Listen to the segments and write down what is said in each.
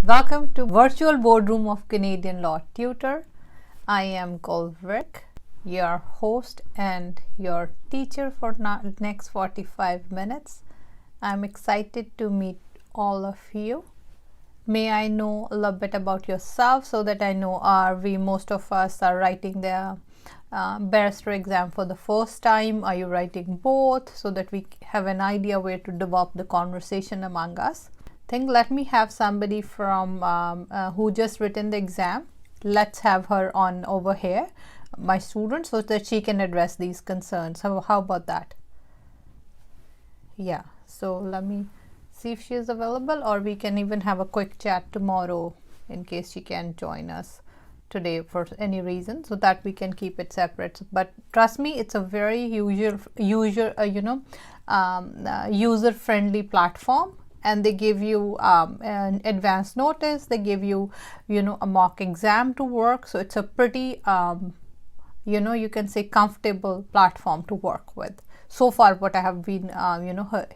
Welcome to Virtual Boardroom of Canadian Law Tutor. I am Golvick, your host and your teacher for next 45 minutes. I'm excited to meet all of you. May I know a little bit about yourself so that I know most of us are writing the barrister exam for the first time? Are you writing both, so that we have an idea where to develop the conversation among us? Let me have somebody from who just written the exam. Let's have her on over here, my student, so that she can address these concerns. How about that? Yeah, so let me see if she is available, or we can even have a quick chat tomorrow in case she can't join us today for any reason, so that we can keep it separate. But trust me, it's a very user-friendly platform. And they give you an advance notice. They give you, a mock exam to work. So it's a pretty, you can say comfortable platform to work with. So far, what I have been,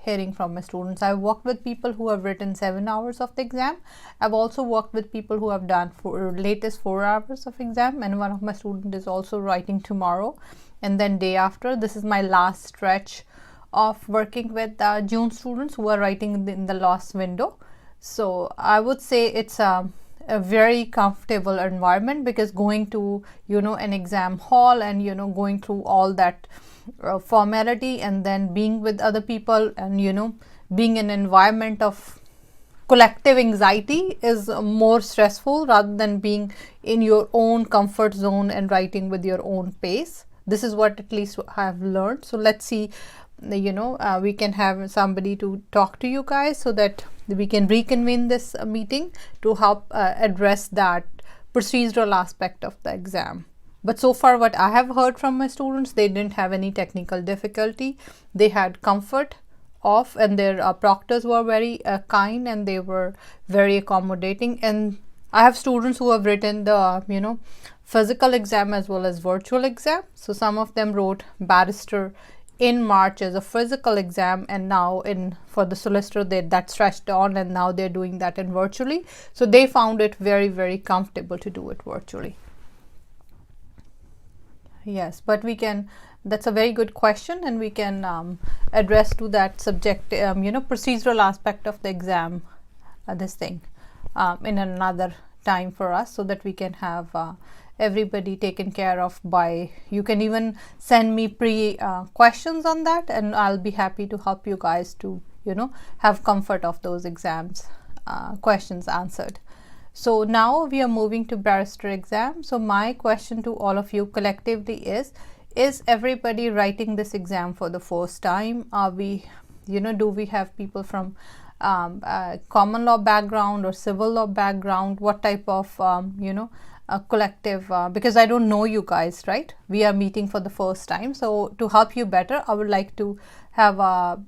hearing from my students, I've worked with people who have written 7 hours of the exam. I've also worked with people who have done latest 4 hours of exam. And one of my students is also writing tomorrow, and then day after. This is my last stretch of working with June students who are writing in the last window. So I would say it's a very comfortable environment, because going to an exam hall and going through all that formality, and then being with other people, and being in an environment of collective anxiety is more stressful rather than being in your own comfort zone and writing with your own pace. This is what at least I have learned. So let's see, we can have somebody to talk to you guys, so that we can reconvene this meeting to help address that procedural aspect of the exam. But so far, what I have heard from my students, they didn't have any technical difficulty. They had comfort of, and their proctors were very kind, and they were very accommodating. And I have students who have written the physical exam as well as virtual exam. So some of them wrote barrister in March as a physical exam, and now for the solicitor that stretched on, and now they're doing that in virtually. So they found it very, very comfortable to do it virtually. Yes, but we can, that's a very good question, and we can address to that subject, procedural aspect of the exam, in another time for us, so that we can have everybody taken care of by, you can even send me questions on that, and I'll be happy to help you guys to have comfort of those exams questions answered. So now we are moving to barrister exam. So my question to all of you collectively is everybody writing this exam for the first time? Are we, do we have people from common law background or civil law background? What type of collective, because I don't know you guys, right? We are meeting for the first time. So to help you better, I would like to have a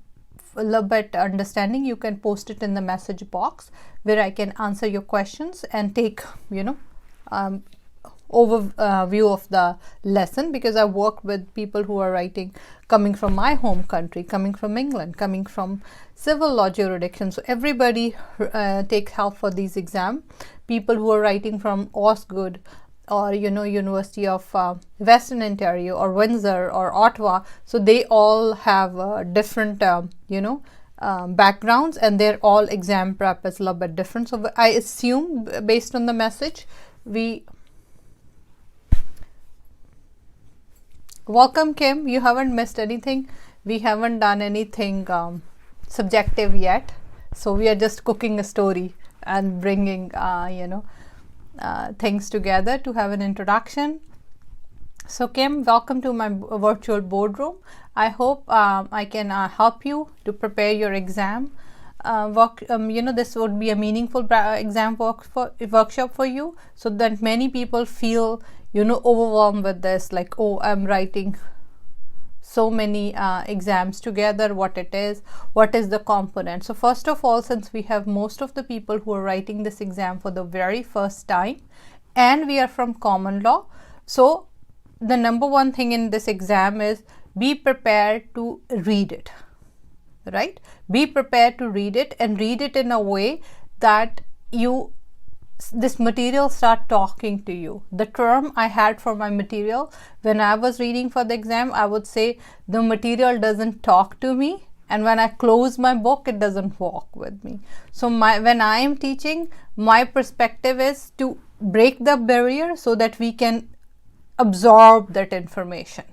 little bit understanding. You can post it in the message box where I can answer your questions and take overview of the lesson, because I work with people who are writing coming from my home country, coming from England, coming from civil law jurisdiction. So everybody takes help for these exams. People who are writing from Osgood or University of Western Ontario or Windsor or Ottawa, so they all have different backgrounds, and their all exam prep is a little bit different. So I assume, based on the message, welcome Kim, you haven't missed anything. We haven't done anything subjective yet, so we are just cooking a story and bringing things together to have an introduction. So Kim, welcome to my virtual boardroom. I hope I can help you to prepare your exam this would be a meaningful exam workshop for you, so that many people feel overwhelmed with this, like, oh, I'm writing so many exams together, what is the component. So first of all, since we have most of the people who are writing this exam for the very first time, and we are from common law, so the number one thing in this exam is be prepared to read it, right? Be prepared to read it, and read it in a way that you this material start talking to you. The term I had for my material when I was reading for the exam, I would say the material doesn't talk to me, and when I close my book, it doesn't walk with me. So when I am teaching, my perspective is to break the barrier so that we can absorb that information.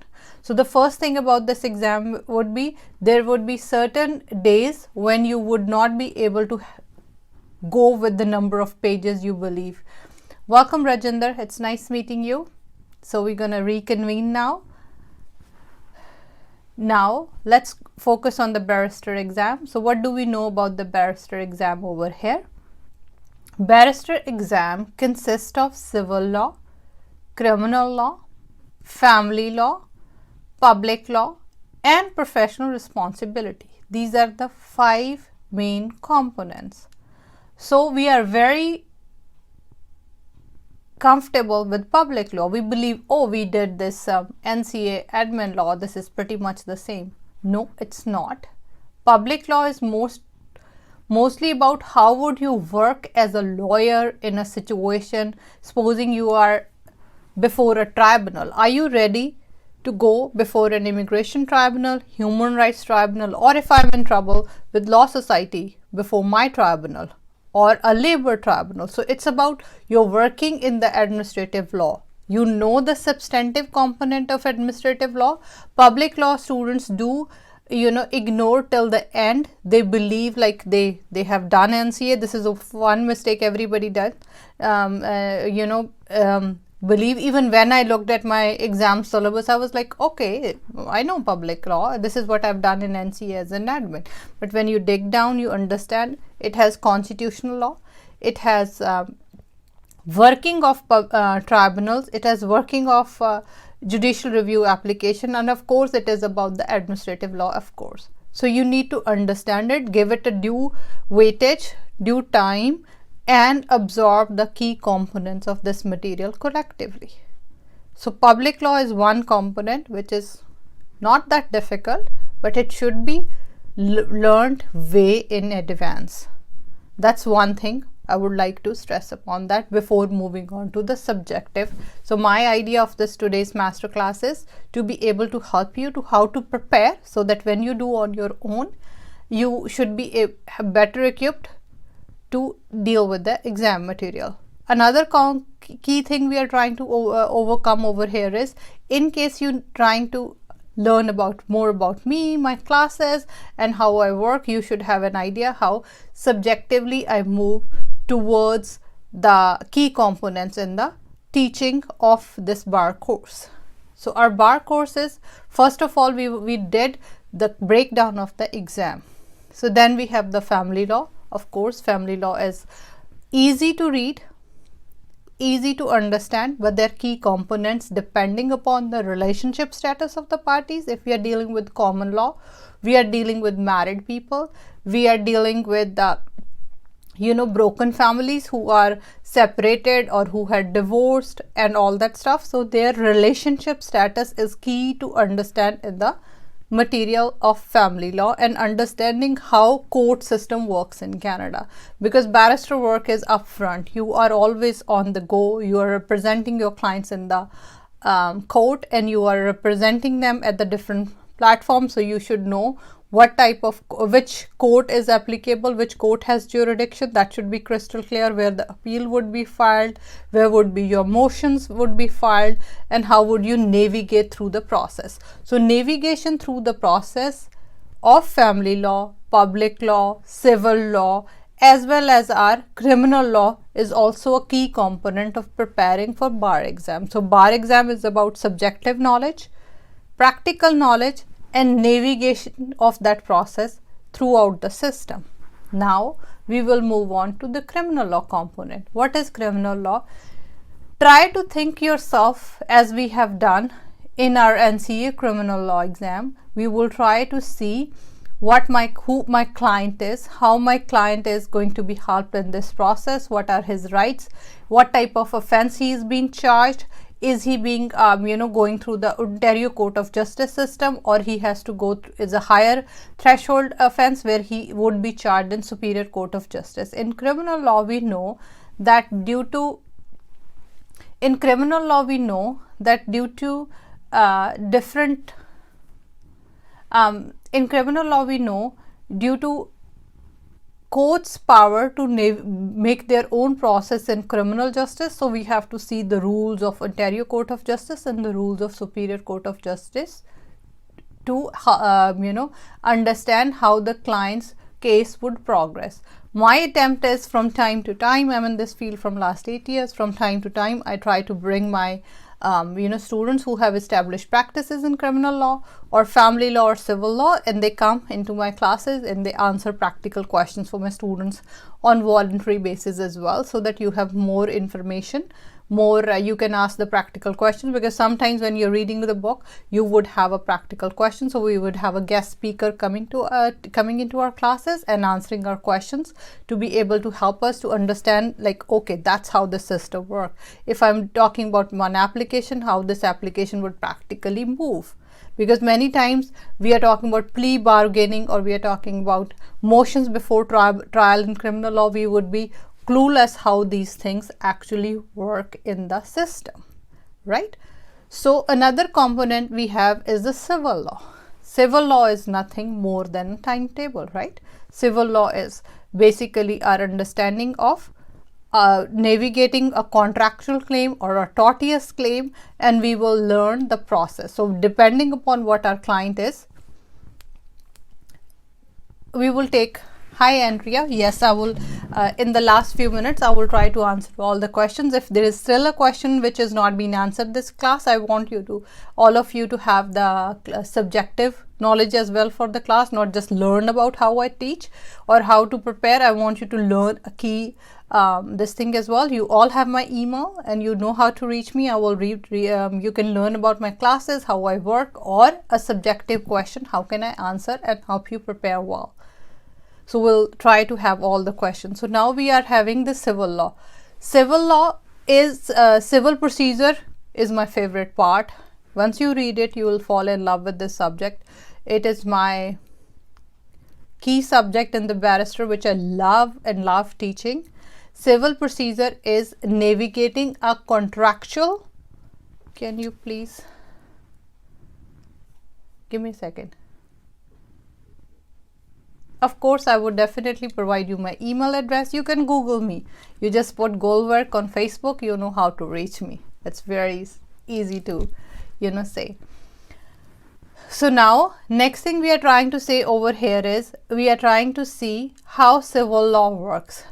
So the first thing about this exam would be, there would be certain days when you would not be able to go with the number of pages you believe. Welcome Rajinder, it's nice meeting you. So we're going to reconvene now. Now let's focus on the barrister exam. So what do we know about the barrister exam over here? Barrister exam consists of civil law, criminal law, family law, public law, and professional responsibility. These are the 5 main components. So we are very comfortable with public law. We believe, oh, we did this NCA admin law, this is pretty much the same. No, it's not. Public law is mostly about how would you work as a lawyer in a situation, supposing you are before a tribunal. Are you ready to go before an immigration tribunal, human rights tribunal, or if I'm in trouble with law society, before my tribunal or a labor tribunal? So it's about you're working in the administrative law. You know the substantive component of administrative law. Public law students do, ignore till the end. They believe like they have done NCA. This is one mistake everybody does. Believe, even when I looked at my exam syllabus, I was like, okay, I know public law. This is what I've done in NCA as an admin. But when you dig down, you understand it has constitutional law. It has working of tribunals. It has working of judicial review application. And of course, it is about the administrative law, of course. So you need to understand it, give it a due weightage, due time, and absorb the key components of this material collectively. So public law is one component which is not that difficult, but it should be learned way in advance. That's one thing I would like to stress upon that before moving on to the subjective. So my idea of this today's masterclass is to be able to help you to how to prepare so that when you do on your own, you should be better equipped to deal with the exam material. Another key thing we are trying to overcome over here is, in case you're trying to learn more about me, my classes, and how I work, you should have an idea how subjectively I move towards the key components in the teaching of this bar course. So our bar course is, first of all, we did the breakdown of the exam. So then we have the family law. Of course, family law is easy to read, easy to understand, but there are key components depending upon the relationship status of the parties. If we are dealing with common law, we are dealing with married people, we are dealing with broken families who are separated or who had divorced and all that stuff. So their relationship status is key to understand in the material of family law, and understanding how court system works in Canada, because barrister work is upfront. You are always on the go. You are representing your clients in the court, and you are representing them at the different platforms. So you should know what type of, which court is applicable, which court has jurisdiction. That should be crystal clear, where the appeal would be filed, where would be your motions would be filed, and how would you navigate through the process. So navigation through the process of family law, public law, civil law, as well as our criminal law is also a key component of preparing for bar exam. So bar exam is about subjective knowledge, practical knowledge, and navigation of that process throughout the system. Now we will move on to the criminal law component. What is criminal law? Try to think yourself, as we have done in our NCA criminal law exam. We will try to see who my client is, how my client is going to be helped in this process, what are his rights, what type of offense he is being charged. Is he being, going through the Ontario Court of Justice system, or he has to go through, is a higher threshold offense where he would be charged in Superior Court of Justice. In criminal law, we know that due to, in criminal law we know that due to in criminal law we know due to courts' power to make their own process in criminal justice, so we have to see the rules of Ontario Court of Justice and the rules of Superior Court of Justice to understand how the client's case would progress. My attempt is, from time to time, I'm in this field from last 8 years, from time to time I try to bring my students who have established practices in criminal law or family law or civil law, and they come into my classes and they answer practical questions for my students on voluntary basis as well, so that you have more information, more you can ask the practical questions, because sometimes when you're reading the book you would have a practical question. So we would have a guest speaker coming into our classes and answering our questions to be able to help us to understand, like, okay, that's how the system works. If I'm talking about one application, how this application would practically move, because many times we are talking about plea bargaining or we are talking about motions before trial in criminal law, we would be clueless how these things actually work in the system, right? So another component we have is the civil law. Civil law is nothing more than a timetable, right? Civil law is basically our understanding of navigating a contractual claim or a tortious claim, and we will learn the process. So depending upon what our client is, we will take. Hi Andrea, yes, I will in the last few minutes I will try to answer all the questions. If there is still a question which is not being answered this class, I want all of you to have the subjective knowledge as well for the class, not just learn about how I teach or how to prepare. I want you to learn a key this thing as well. You all have my email and you know how to reach me. I will you can learn about my classes, how I work, or a subjective question, how can I answer and help you prepare well. So we'll try to have all the questions. So now we are having the civil law. Civil law is civil procedure is my favorite part. Once you read it, you will fall in love with this subject. It is my key subject in the barrister, which I love and love teaching. Civil procedure is navigating a contractual. Can you please give me a second? Of course, I would definitely provide you my email address. You can Google me. You just put Goldwork on Facebook, you know how to reach me. It's very easy to, say. So now, next thing we are trying to say over here is, we are trying to see how civil law works.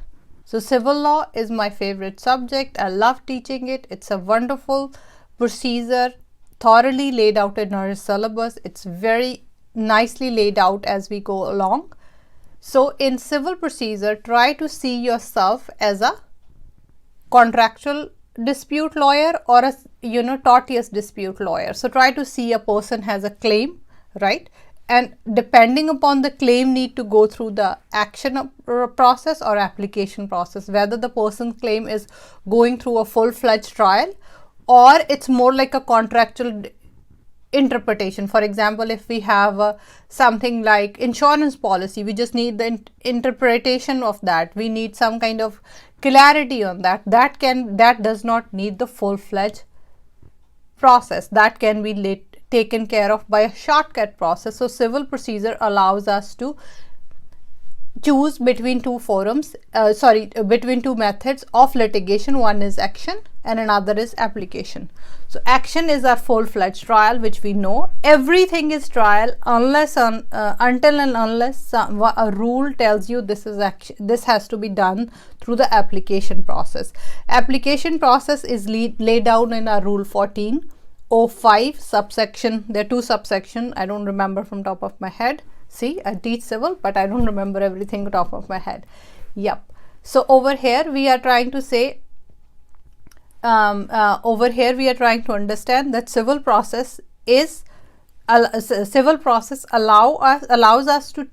So civil law is my favorite subject. I love teaching it. It's a wonderful procedure, thoroughly laid out in our syllabus. It's very nicely laid out as we go along. So in civil procedure, try to see yourself as a contractual dispute lawyer or a tortious dispute lawyer. So try to see a person has a claim, right? And depending upon the claim, need to go through the action process or application process, whether the person's claim is going through a full-fledged trial or it's more like a contractual interpretation. For example, if we have something like insurance policy, we just need the interpretation of that. We need some kind of clarity on that. That does not need the full-fledged process. That can be taken care of by a shortcut process. So civil procedure allows us to choose between between two methods of litigation. One is action and another is application. So action is our full-fledged trial, which we know. Everything is trial until and unless a rule tells you this is action. This has to be done through the application process. Application process is laid down in our Rule 1405 subsection. There are two subsections. I don't remember from top of my head. See, I teach civil, but I don't remember everything top of my head. Yep. So over here we are trying to say, we are trying to understand that civil process allows us to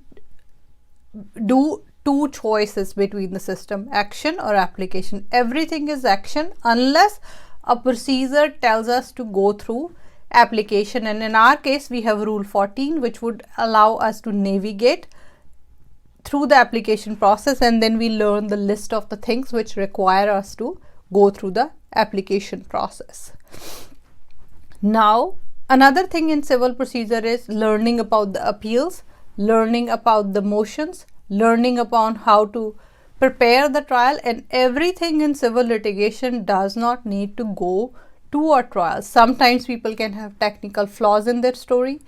do two choices between the system, action or application. Everything is action unless a procedure tells us to go through application, and in our case we have Rule 14, which would allow us to navigate through the application process, and then we learn the list of the things which require us to go through the application process. Now, another thing in civil procedure is learning about the appeals, learning about the motions, learning upon how to prepare the trial, and everything in civil litigation does not need to go to a trial. Sometimes people can have technical flaws in their story.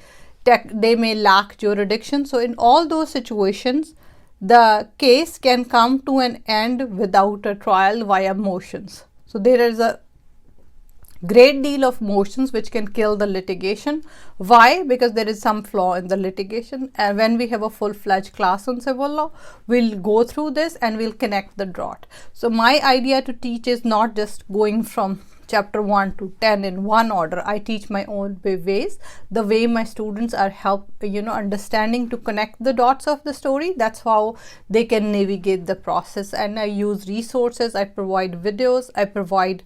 They may lack jurisdiction. So in all those situations, the case can come to an end without a trial via motions. So there is a great deal of motions which can kill the litigation. Why? Because there is some flaw in the litigation, and when we have a full-fledged class on civil law, we'll go through this and we'll connect the dot. So my idea to teach is not just going from chapter 1 to 10 in one order. I teach my own ways, the way my students are understanding to connect the dots of the story. That's how they can navigate the process. And I use resources, I provide videos, I provide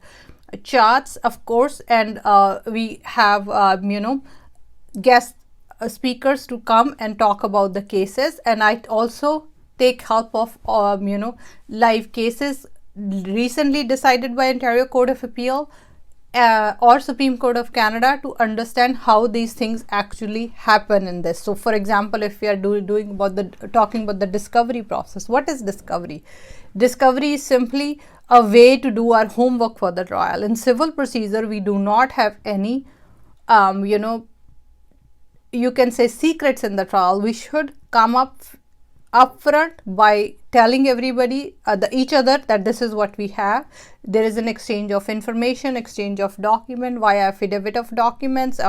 charts, of course, and we have guest speakers to come and talk about the cases. And I also take help of live cases recently decided by Ontario Court of Appeal or Supreme Court of Canada to understand how these things actually happen in this. So for example, if we are talking about the discovery process, what is discovery? Discovery is simply a way to do our homework for the trial. In civil procedure, we do not have any you can say secrets in the trial. We should come up upfront by telling everybody, each other, that this is what we have. There is an exchange of information, exchange of document via affidavit of documents,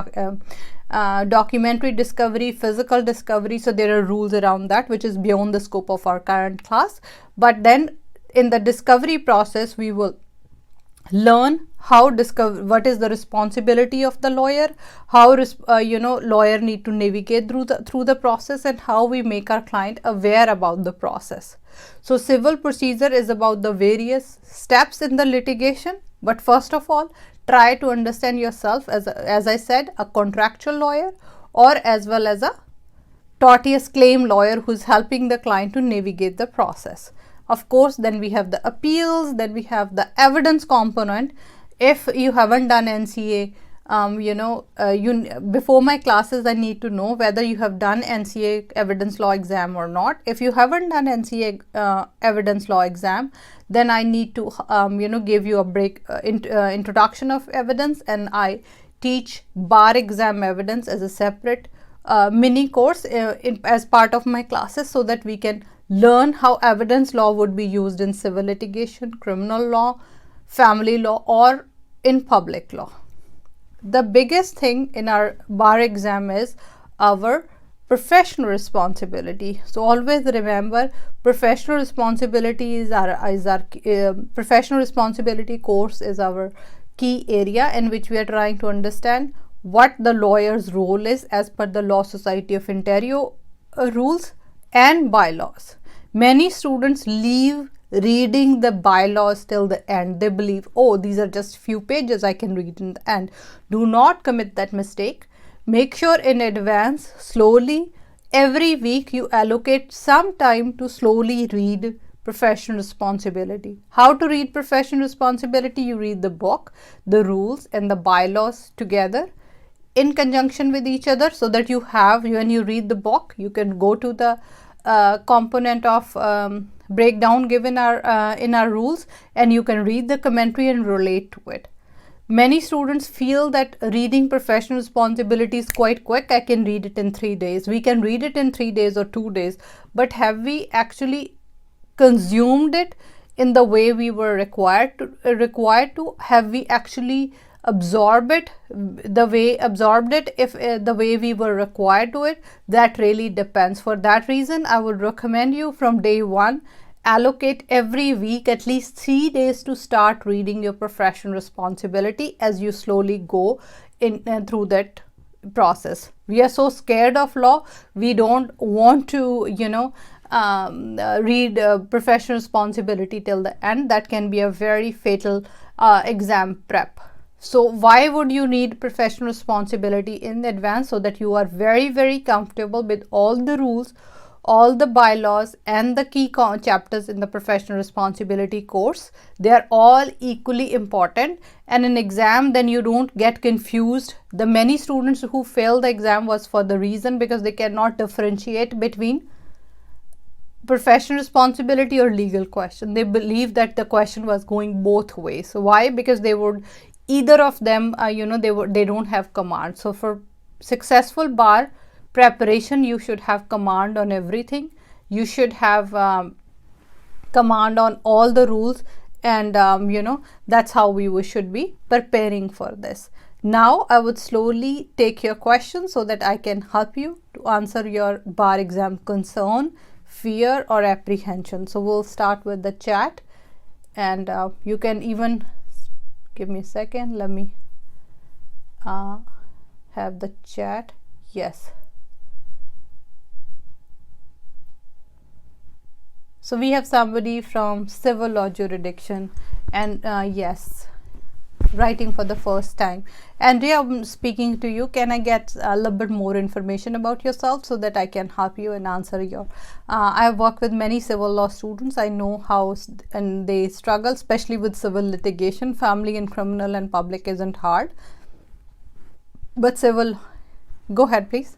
documentary discovery, physical discovery. So there are rules around that which is beyond the scope of our current class. But then in the discovery process, we will learn what is the responsibility of the lawyer, how lawyer need to navigate through the process, and how we make our client aware about the process. So civil procedure is about the various steps in the litigation, but first of all, try to understand yourself as I said, a contractual lawyer, or as well as a tortious claim lawyer who's helping the client to navigate the process. Of course, then we have the appeals, then we have the evidence component. If you haven't done NCA, before my classes, I need to know whether you have done NCA evidence law exam or not. If you haven't done NCA evidence law exam, then I need to give you a introduction of evidence, and I teach bar exam evidence as a separate mini course as part of my classes, so that we can learn how evidence law would be used in civil litigation, criminal law, family law, or in public law. The biggest thing in our bar exam is our professional responsibility. So always remember, professional responsibility is our professional responsibility course is our key area in which we are trying to understand what the lawyer's role is as per the Law Society of Ontario rules and bylaws. Many students leave reading the bylaws till the end. They believe, oh, these are just few pages, I can read in the end. Do not commit that mistake. Make sure in advance, slowly, every week you allocate some time to slowly read professional responsibility. How to read professional responsibility? You read the book, the rules, and the bylaws together in conjunction with each other, so that you have, when you read the book, you can go to the component of breakdown given in our rules, and you can read the commentary and relate to it. Many students feel that reading professional responsibility is quite quick. I can read it in 3 days. We can read it in 3 days or 2 days, but have we actually consumed it in the way we were required to? Have we actually absorbed it if the way we were required to it? That really depends. For that reason, I would recommend you from day one, allocate every week at least 3 days to start reading your professional responsibility as you slowly go in through that process. We are so scared of law, we don't want to read professional responsibility till the end. That can be a very fatal exam prep. So why would you need professional responsibility in advance? So that you are very, very comfortable with all the rules, all the bylaws and the key chapters in the professional responsibility course. They are all equally important, and in exam then you don't get confused. The many students who fail the exam was for the reason because they cannot differentiate between professional responsibility or legal question. They believe that the question was going both ways. So why? Because they would either of them they don't have command. So for successful bar preparation, you should have command on everything. You should have command on all the rules, and that's how we should be preparing for this. Now I would slowly take your questions so that I can help you to answer your bar exam concern, fear or apprehension. So we'll start with the chat, and you can even give me a second. Let me have the chat. Yes. So we have somebody from civil law jurisdiction, and yes, writing for the first time. Andrea, I'm speaking to you. Can I get a little bit more information about yourself so that I can help you and answer your I have worked with many civil law students. I know how and they struggle, especially with civil litigation. Family and criminal and public isn't hard, but civil. Go ahead, please.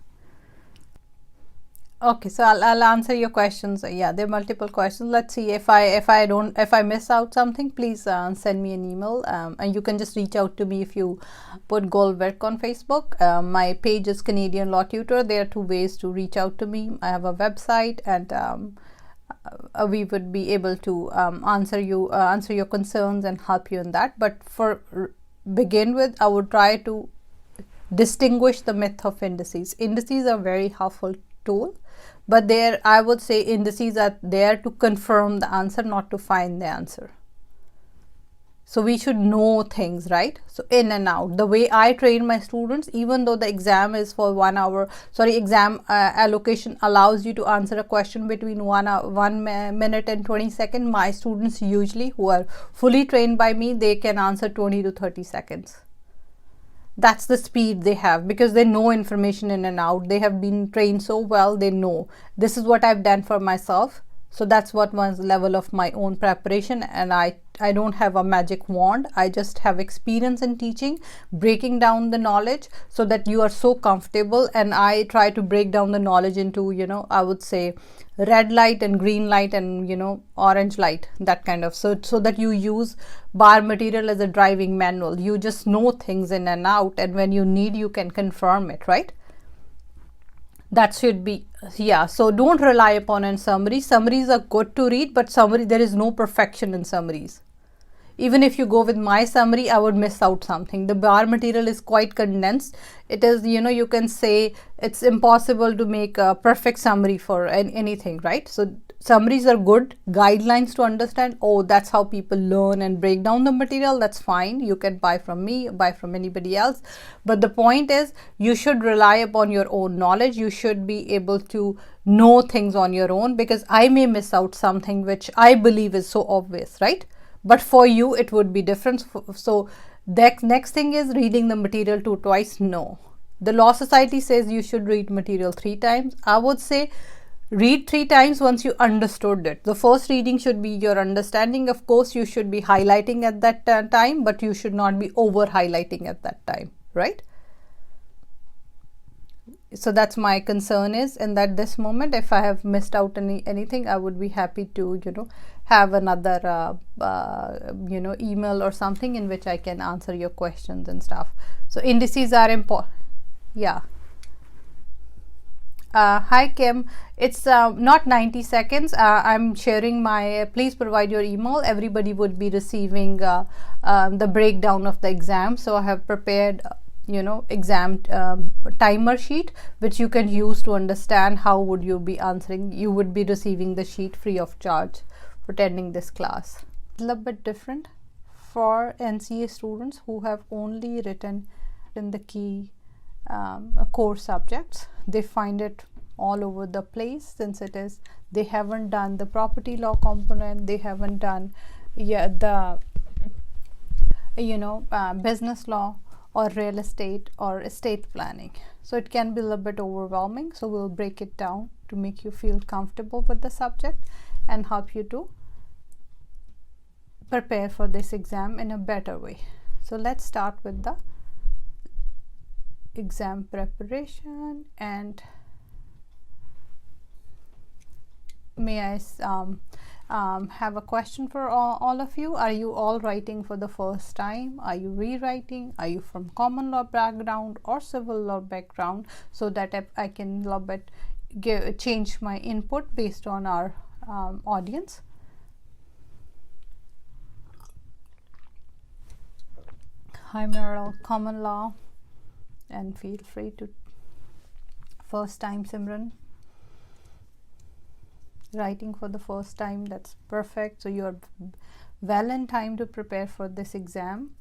Okay, so I'll answer your questions. Yeah, there are multiple questions. Let's see if I miss out something, please send me an email, and you can just reach out to me if you put Goldberg on Facebook. My page is Canadian Law Tutor. There are two ways to reach out to me. I have a website, and we would be able to answer your concerns and help you in that. But for begin with, I would try to distinguish the myth of indices. Indices are very helpful tool, but there I would say indices are there to confirm the answer, not to find the answer. So we should know things, right? So in and out. The way I train my students, even though the exam is for 1 hour, exam allocation allows you to answer a question between 1 minute and 20 seconds. My students usually, who are fully trained by me, they can answer 20 to 30 seconds. That's the speed they have because they know information in and out. They have been trained so well, they know this is what I've done for myself. So that's what was level of my own preparation, and I don't have a magic wand. I just have experience in teaching, breaking down the knowledge so that you are so comfortable, and I try to break down the knowledge into, I would say red light and green light and orange light, that kind of, so that you use bar material as a driving manual. You just know things in and out, and when you need, you can confirm it, right? That should be, yeah. So don't rely upon a summary. Summaries are good to read, but there is no perfection in summaries. Even if you go with my summary, I would miss out something. The bar material is quite condensed. It is, you can say it's impossible to make a perfect summary for anything, right? So summaries are good guidelines to understand. Oh, that's how people learn and break down the material. That's fine. You can buy from me, buy from anybody else. But the point is, you should rely upon your own knowledge. You should be able to know things on your own, because I may miss out something which I believe is so obvious, right? But for you, it would be different. So the next thing is reading the material twice. No. The Law Society says you should read material 3 times. I would say read 3 times once you understood it. The first reading should be your understanding. Of course, you should be highlighting at that time, but you should not be over highlighting at that time, right? So that's my concern is, and at this moment, if I have missed out anything, I would be happy to, have another, email or something in which I can answer your questions and stuff. So indices are important. Yeah. Hi Kim, it's not 90 seconds. I'm sharing my, please provide your email. Everybody would be receiving the breakdown of the exam. So I have prepared exam timer sheet, which you can use to understand how would you be answering. You would be receiving the sheet free of charge for attending this class. A little bit different for NCA students who have only written in the key core subjects. They find it all over the place, since they haven't done the property law component, they haven't done the business law or real estate or estate planning. So it can be a little bit overwhelming. So we'll break it down to make you feel comfortable with the subject and help you to prepare for this exam in a better way. So let's start with the exam preparation, and may I have a question for all of you. Are you all writing for the first time? Are you rewriting? Are you from common law background or civil law background, so that I can a little bit change my input based on our audience? Hi Meryl, common law, and feel free to first time Simran, writing for the first time, that's perfect. So you're well in time to prepare for this exam.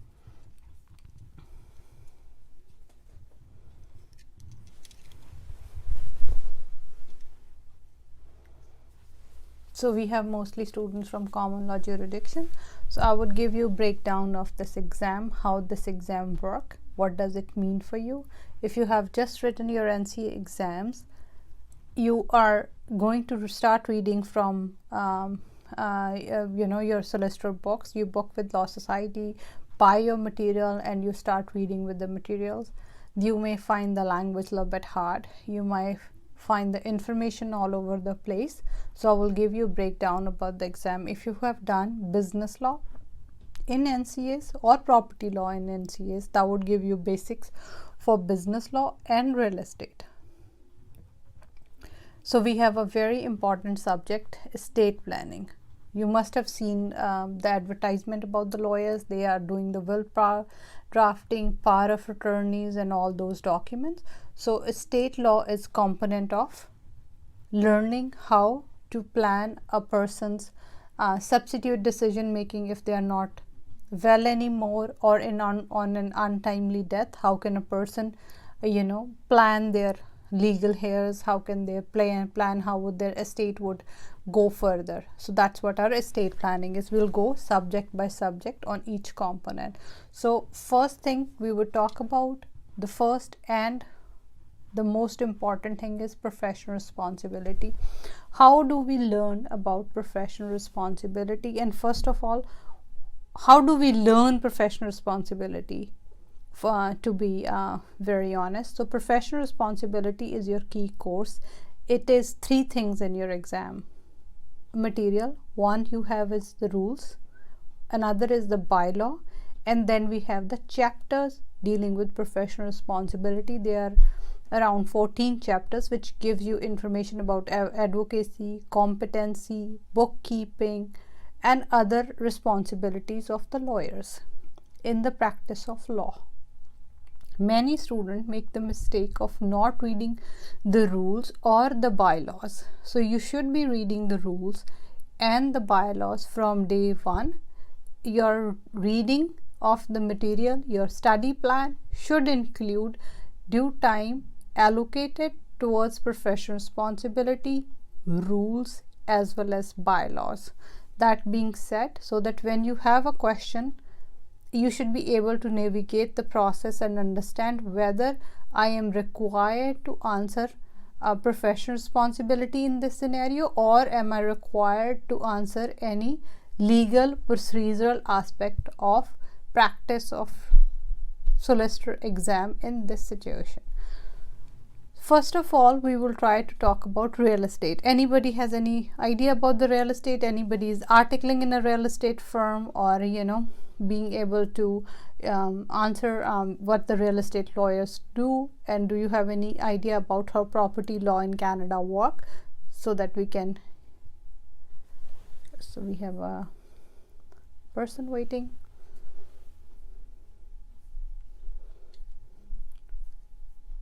So we have mostly students from common law jurisdiction. So I would give you a breakdown of this exam, how this exam work, what does it mean for you. If you have just written your NCA exams, you are going to start reading from your solicitor books. You book with Law Society, buy your material, and you start reading with the materials. You may find the language a little bit hard. You might find the information all over the place. So I will give you a breakdown about the exam. If you have done business law in NCAs or property law in NCAs, that would give you basics for business law and real estate. So we have a very important subject, estate planning. You must have seen the advertisement about the lawyers. They are doing the will drafting, power of attorneys, and all those documents. So estate law is component of learning how to plan a person's substitute decision making if they are not well anymore, or on an untimely death. How can a person plan their legal heirs? How can they plan how would their estate would go further? So that's what our estate planning is. We'll go subject by subject on each component. So first thing we would talk about, the first and the most important thing is professional responsibility. How do we learn about professional responsibility? And first of all, how do we learn professional responsibility? To be very honest, so professional responsibility is your key course. It is 3 things in your exam material. One you have is the rules, another is the bylaw, and then we have the chapters dealing with professional responsibility. They are around 14 chapters, which gives you information about advocacy, competency, bookkeeping, and other responsibilities of the lawyers in the practice of law. Many students make the mistake of not reading the rules or the bylaws. So you should be reading the rules and the bylaws from day one. Your reading of the material, your study plan should include due time allocated towards professional responsibility, rules, as well as bylaws. That being said, so that when you have a question, you should be able to navigate the process and understand whether I am required to answer a professional responsibility in this scenario, or am I required to answer any legal procedural aspect of practice of solicitor exam in this situation. First of all, we will try to talk about real estate. Anybody has any idea about the real estate? Anybody is articling in a real estate firm, or being able to answer what the real estate lawyers do? And do you have any idea about how property law in Canada work, so that we can, so we have a person waiting.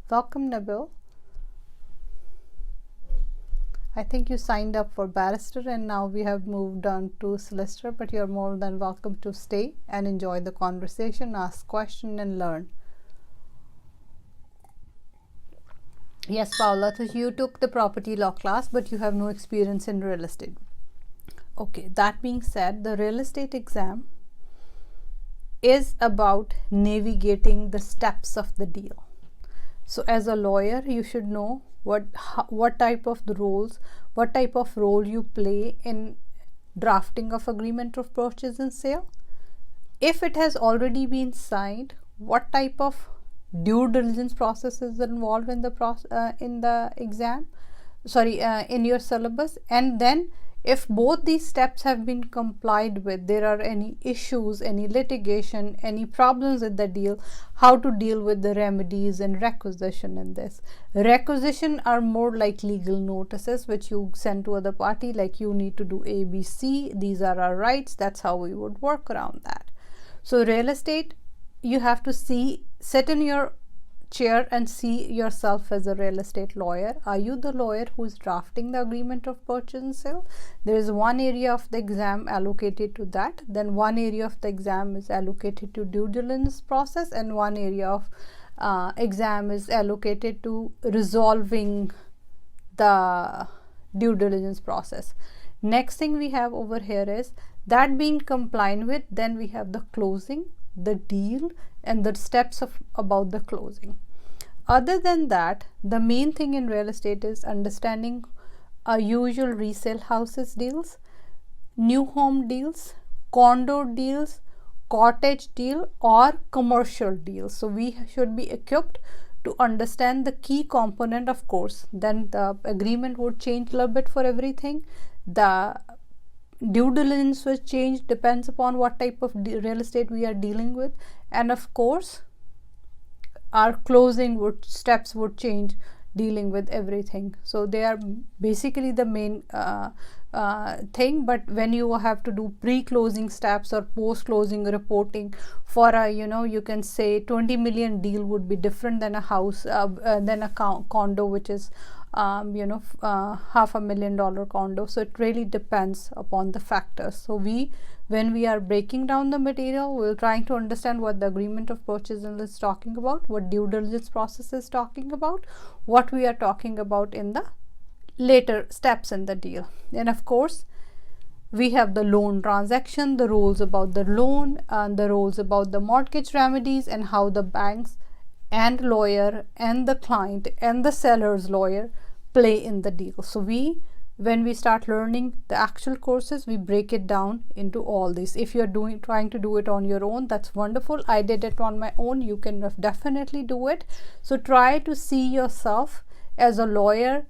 Welcome, Nabil. I think you signed up for barrister and now we have moved on to solicitor, but you're more than welcome to stay and enjoy the conversation, ask questions and learn. Yes, Paula, so you took the property law class, but you have no experience in real estate. Okay, that being said, the real estate exam is about navigating the steps of the deal. So as a lawyer, you should know what type of role you play in drafting of agreement of purchase and sale. If it has already been signed, what type of due diligence process is involved in the exam, in your syllabus. And then if both these steps have been complied with, there are any issues, any litigation, any problems with the deal, how to deal with the remedies and requisition in this. Requisition are more like legal notices which you send to other party, like you need to do ABC, these are our rights. That's how we would work around that. So real estate, you have to sit in your chair and see yourself as a real estate lawyer. Are you the lawyer who is drafting the agreement of purchase and sale? There is one area of the exam allocated to that, then one area of the exam is allocated to due diligence process, and one area of exam is allocated to resolving the due diligence process. Next thing we have over here is that being compliant with, then we have the closing, the deal, and the steps about the closing. Other than that, the main thing in real estate is understanding our usual resale houses deals, new home deals, condo deals, cottage deal, or commercial deals. So we should be equipped to understand the key component. Of course, then the agreement would change a little bit for everything. The due diligence will change, depends upon what type of real estate we are dealing with, and of course our closing steps would change, dealing with everything. So they are basically the main thing. But when you have to do pre-closing steps or post-closing reporting for a, you can say 20 million deal would be different than a house, than a condo which is $500,000 condo. So it really depends upon the factors. So when we are breaking down the material, we're trying to understand what the agreement of purchase is talking about, what due diligence process is talking about, what we are talking about in the later steps in the deal. And of course, we have the loan transaction, the rules about the loan, and the rules about the mortgage remedies, and how the banks and lawyer and the client and the seller's lawyer play in the deal. So when we start learning the actual courses, we break it down into all this. If you're trying to do it on your own, that's wonderful. I did it on my own. You can definitely do it. So try to see yourself as a lawyer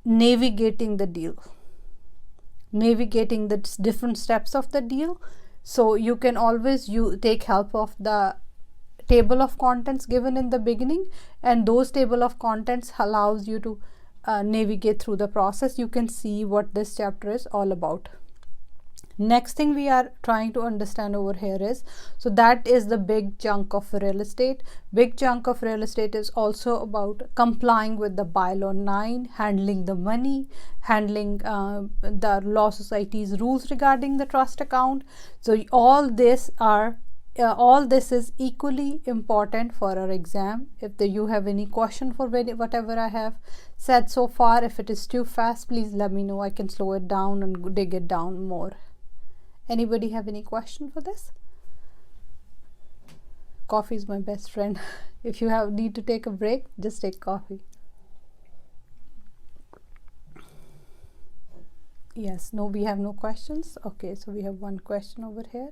navigating the deal, navigating the different steps of the deal. So you can always take help of the table of contents given in the beginning, and those table of contents allows you to navigate through the process. You can see what this chapter is all about. Next thing we are trying to understand over here is, so that is the big chunk of real estate. Big chunk of real estate is also about complying with the bylaw 9, handling the money, handling the law society's rules regarding the trust account. So all this is equally important for our exam. If you have any question for whatever I have said so far, if it is too fast, please let me know. I can slow it down and dig it down more. Anybody have any question for this? Coffee is my best friend. If you need to take a break, just take coffee. Yes, no, we have no questions. Okay, so we have one question over here.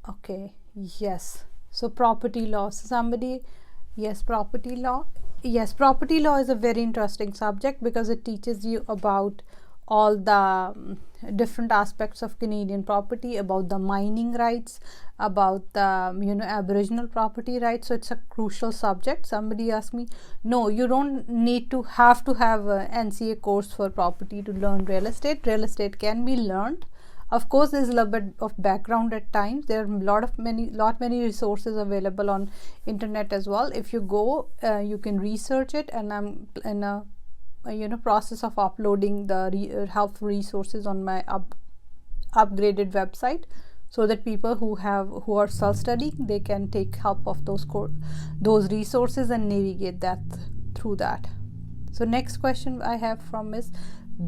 Okay, yes. So property law. So somebody, yes, property law. Yes, property law is a very interesting subject because it teaches you about all the different aspects of Canadian property, about the mining rights, about the Aboriginal property rights. So it's a crucial subject. Somebody asked me, no, you don't need to have a NCA course for property to learn real estate. Real estate can be learned. Of course, there's a little bit of background at times. There are many resources available on internet as well. If you go, you can research it, and I'm in a process of uploading the helpful resources on my upgraded website, so that people who are self-studying, they can take help of those resources and navigate that through that. So next question I have from is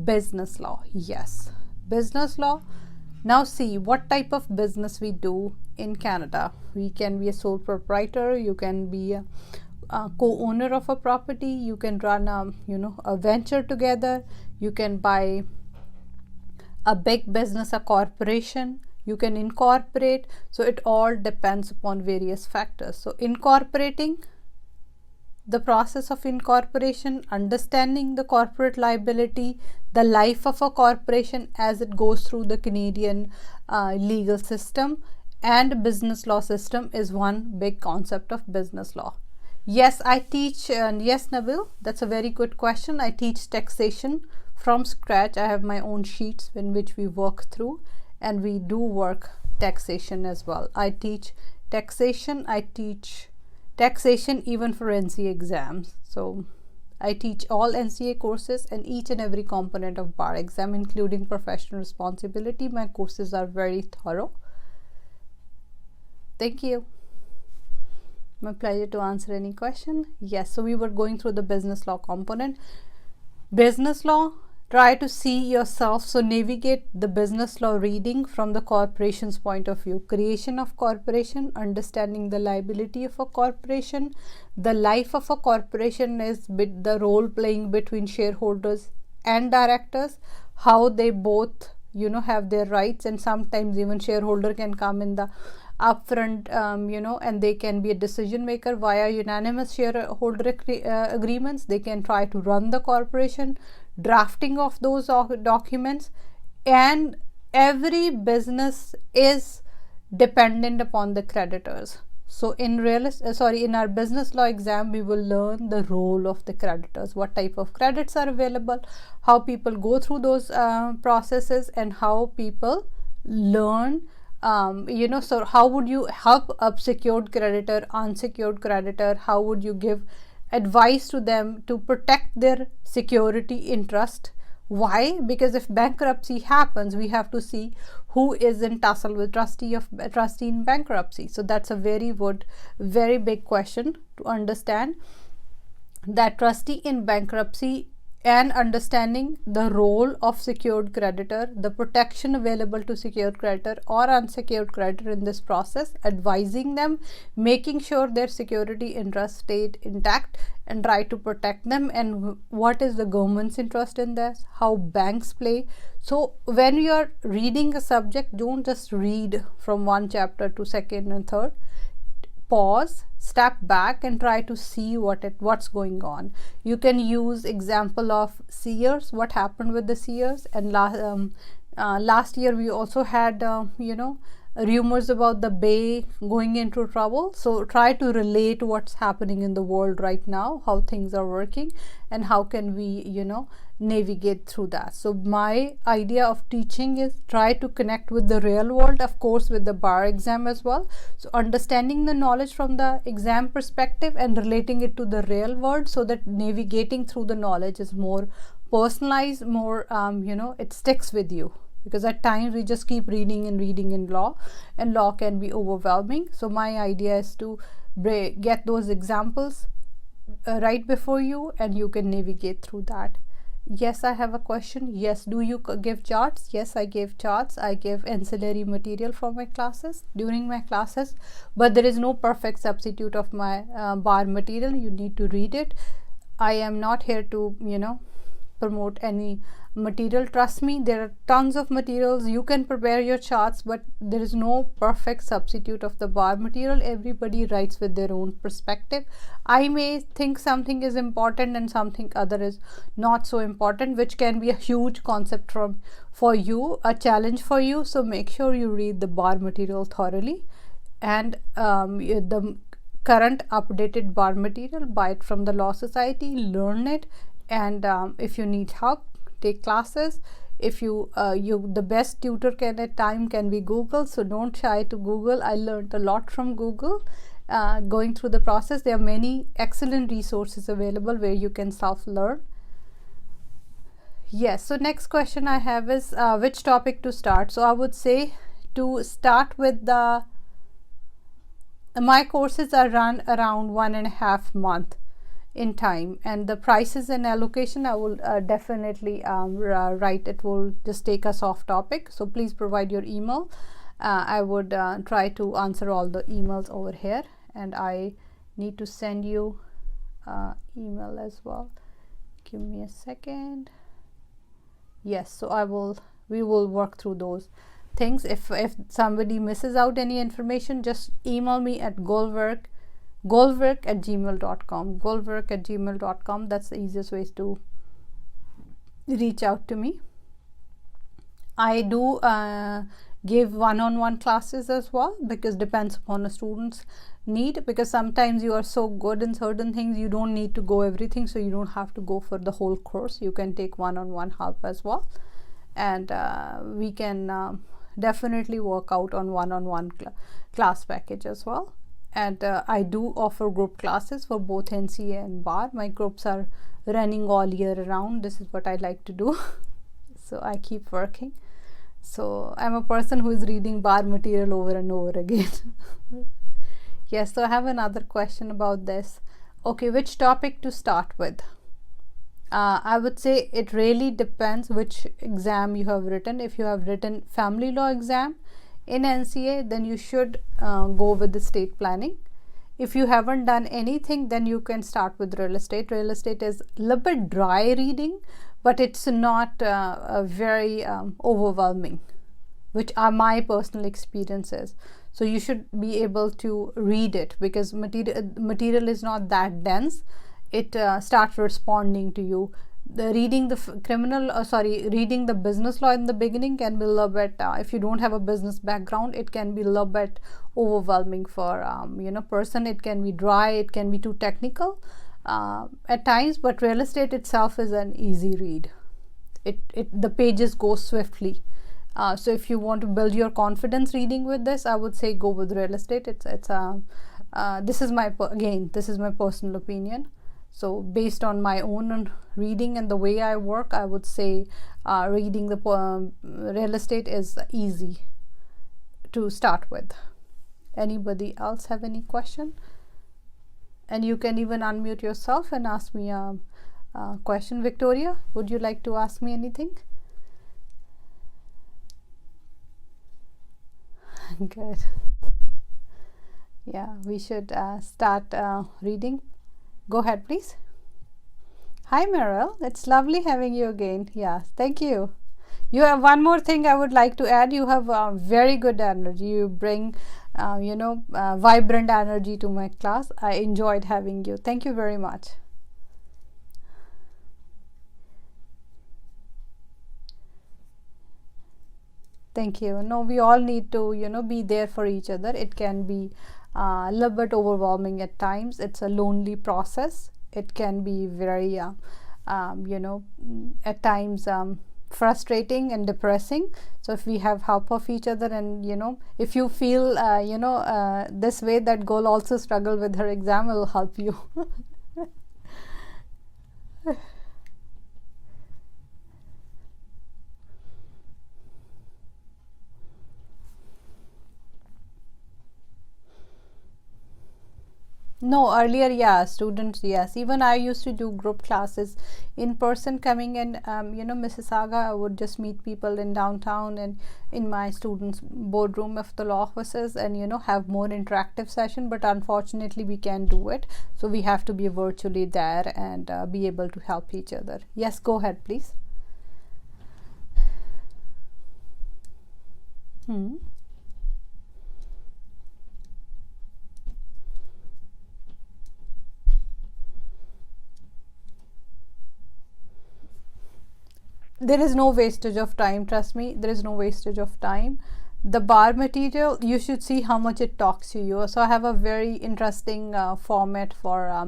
business law. Yes, business law. Now see what type of business we do in Canada. We can be a sole proprietor, you can be a co-owner of a property, you can run a venture together, you can buy a big business, a corporation, you can incorporate. So it all depends upon various factors. So incorporating, the process of incorporation, understanding the corporate liability, the life of a corporation as it goes through the Canadian legal system and business law system is one big concept of business law. Yes, I teach, and yes, Nabil, that's a very good question. I teach taxation from scratch. I have my own sheets in which we work through, and we do work taxation as well. I teach taxation, I teach taxation even for NCA exams. So I teach all NCA courses and each and every component of bar exam, including professional responsibility. My courses are very thorough. Thank you. My pleasure to answer any question. Yes, so we were going through the business law component. Business law, try to see yourself, so navigate the business law reading from the corporation's point of view. Creation of corporation, understanding the liability of a corporation, the life of a corporation is the role playing between shareholders and directors, how they both have their rights, and sometimes even shareholder can come in the upfront, and they can be a decision maker via unanimous shareholder agreements. They can try to run the corporation, drafting of those documents, and every business is dependent upon the creditors. So in our business law exam, we will learn the role of the creditors, what type of credits are available, how people go through those processes, and how people learn. So how would you help a secured creditor, unsecured creditor? How would you give advice to them to protect their security interest? Why? Because if bankruptcy happens, we have to see who is in tussle with trustee in bankruptcy. So that's a very big question to understand, that trustee in bankruptcy, and understanding the role of secured creditor, the protection available to secured creditor or unsecured creditor in this process, advising them, making sure their security interest stayed intact and try to protect them, and what is the government's interest in this, how banks play. So when you are reading a subject, don't just read from one chapter to second and third. Pause, step back, and try to see what's going on. You can use example of Sears, what happened with the Sears, and last year we also had rumors about the Bay going into trouble. So try to relate what's happening in the world right now, how things are working, and how can we navigate through that. So my idea of teaching is try to connect with the real world, of course with the bar exam as well. So understanding the knowledge from the exam perspective and relating it to the real world, so that navigating through the knowledge is more personalized, more it sticks with you. Because at times we just keep reading in law, and law can be overwhelming. So my idea is to get those examples right before you, and you can navigate through that. Yes, I have a question. Yes, do you give charts? Yes, I give charts. I give ancillary material for my classes, during my classes, but there is no perfect substitute of my bar material. You need to read it. I am not here to promote any material. Trust me, there are tons of materials. You can prepare your charts, but there is no perfect substitute of the bar material. Everybody writes with their own perspective. I may think something is important and something other is not so important, which can be a huge concept for you, a challenge for you. So make sure you read the bar material thoroughly, and the current updated bar material, buy it from the Law Society, learn it, and if you need help, take classes. If the best tutor at time can be Google, so don't shy to Google. I learned a lot from Google going through the process. There are many excellent resources available where you can self-learn. Yes, so next question I have is which topic to start. So I would say to start with my courses are run around 1.5 months in time, and the prices and allocation I will definitely write. It will just take us off topic, so please provide your email I would try to answer all the emails over here, and I need to send you email as well. Give me a second. Yes, so we will work through those things. If somebody misses out any information, just email me at goalwork@gmail.com. goalwork@gmail.com. That's the easiest way to reach out to me. I do give one-on-one classes as well, because depends upon a student's need, because sometimes you are so good in certain things you don't need to go everything, so you don't have to go for the whole course. You can take one-on-one help as well, and we can definitely work out on one-on-one class package as well. And I do offer group classes for both NCA and bar. My groups are running all year round. This is what I like to do. So I keep working. So I'm a person who is reading bar material over and over again. Yes, so I have another question about this. Okay, which topic to start with? I would say it really depends which exam you have written. If you have written family law exam in NCA, then you should go with the estate planning. If you haven't done anything, then you can start with real estate. Real estate is a little bit dry reading, but it's not very overwhelming, which are my personal experiences. So you should be able to read it, because material is not that dense. It starts responding to you. Reading the reading the business law in the beginning can be a little bit, if you don't have a business background, it can be a little bit overwhelming for person. It can be dry, it can be too technical at times, but real estate itself is an easy read. The pages go swiftly. So if you want to build your confidence reading with this, I would say go with real estate. This is my personal opinion. So based on my own reading and the way I work, I would say reading the real estate is easy to start with. Anybody else have any question? And you can even unmute yourself and ask me a question. Victoria, would you like to ask me anything? Good. Yeah, we should start reading. Go ahead, please. Hi, Meryl. It's lovely having you again. Yes, thank you. You have one more thing I would like to add. You have very good energy. You bring, vibrant energy to my class. I enjoyed having you. Thank you very much. Thank you. No, we all need to, be there for each other. It can be a little bit overwhelming at times. It's a lonely process. It can be very, at times frustrating and depressing. So if we have help of each other, and if you feel this way, that girl also struggle with her exam, will help you. No, earlier, yeah, students, yes. Even I used to do group classes in person, coming in, Mississauga. I would just meet people in downtown and in my students' boardroom of the law offices, and, have more interactive session. But unfortunately, we can't do it. So we have to be virtually there and be able to help each other. Yes, go ahead, please. There is no wastage of time, trust me. There is no wastage of time. The bar material, you should see how much it talks to you. So I have a very interesting format for a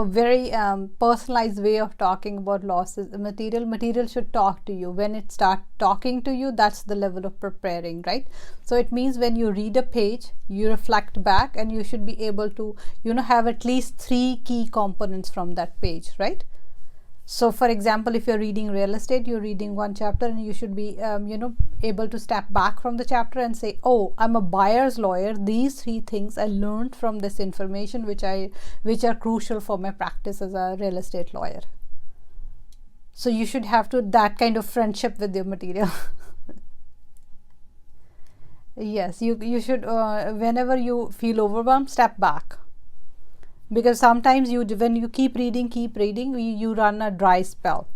very personalized way of talking about losses. Material should talk to you. When it starts talking to you, that's the level of preparing, right? So it means when you read a page, you reflect back, and you should be able to have at least 3 key components from that page, right? So for example, if you're reading real estate, you're reading one chapter, and you should be able to step back from the chapter and say, oh, I'm a buyer's lawyer. These 3 things I learned from this information, which are crucial for my practice as a real estate lawyer. So you should have that kind of friendship with your material. Yes, you should, whenever you feel overwhelmed, step back. Because sometimes when you keep reading, you run a dry spell,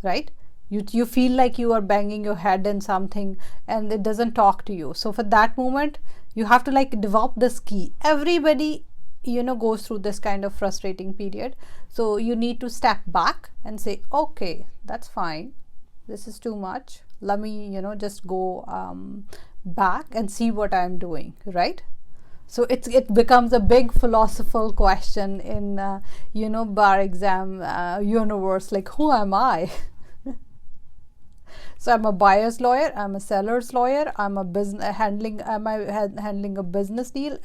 right? You feel like you are banging your head in something and it doesn't talk to you. So for that moment, you have to like develop this key. Everybody, goes through this kind of frustrating period. So you need to step back and say, okay, that's fine, this is too much, let me just go back and see what I'm doing, right? So it becomes a big philosophical question in bar exam universe, like, who am I? So I'm a buyer's lawyer, I'm a seller's lawyer, I'm a business handling, am I handling a business deal,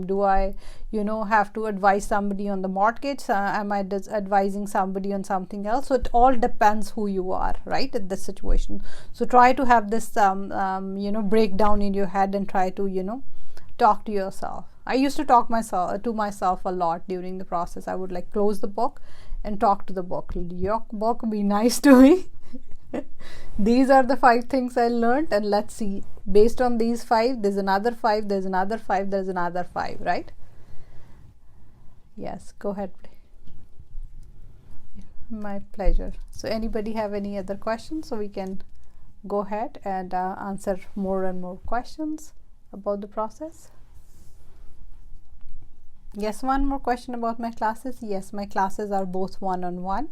do I have to advise somebody on the mortgage, am I advising somebody on something else? So it all depends who you are, right, in this situation. So try to have this breakdown in your head and try to talk to yourself. I used to talk to myself a lot during the process. I would like close the book and talk to the book. Your book, be nice to me. These are the 5 things I learned, and let's see, based on these 5, there's another 5, there's another 5, there's another 5, right? Yes, go ahead, please. My pleasure. So anybody have any other questions, so we can go ahead and answer more and more questions about the process. Yes, one more question about my classes. Yes, my classes are both one-on-one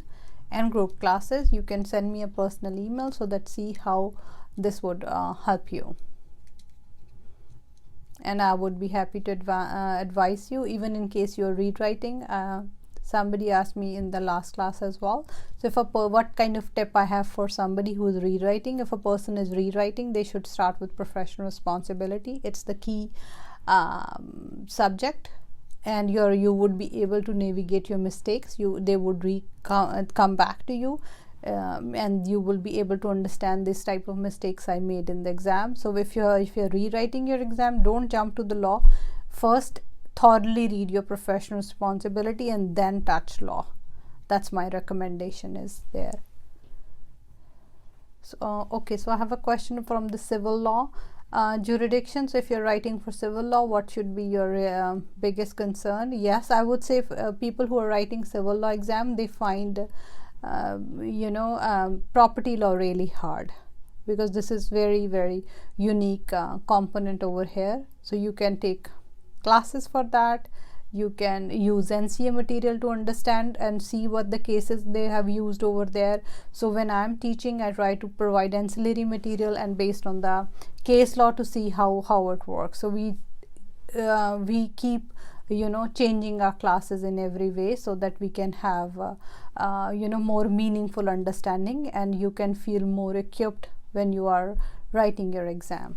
and group classes. You can send me a personal email so that see how this would help you, and I would be happy to advise you, even in case you're rewriting. Somebody asked me in the last class as well, so if what kind of tip I have for somebody who is rewriting. If a person is rewriting, they should start with professional responsibility. It's the key subject, and you would be able to navigate your mistakes. They would come back to you, and you will be able to understand this type of mistakes I made in the exam. So if you're rewriting your exam, don't jump to the law. First, thoroughly read your professional responsibility and then touch law. That's my recommendation is there. So okay, so I have a question from the civil law jurisdiction. So if you're writing for civil law, what should be your biggest concern? Yes, I would say people who are writing civil law exam, they find property law really hard, because this is very, very unique component over here. So you can take classes for that. You can use NCA material to understand and see what the cases they have used over there. So when I'm teaching, I try to provide ancillary material and based on the case law to see how it works. So we keep changing our classes in every way so that we can have more meaningful understanding, and you can feel more equipped when you are writing your exam.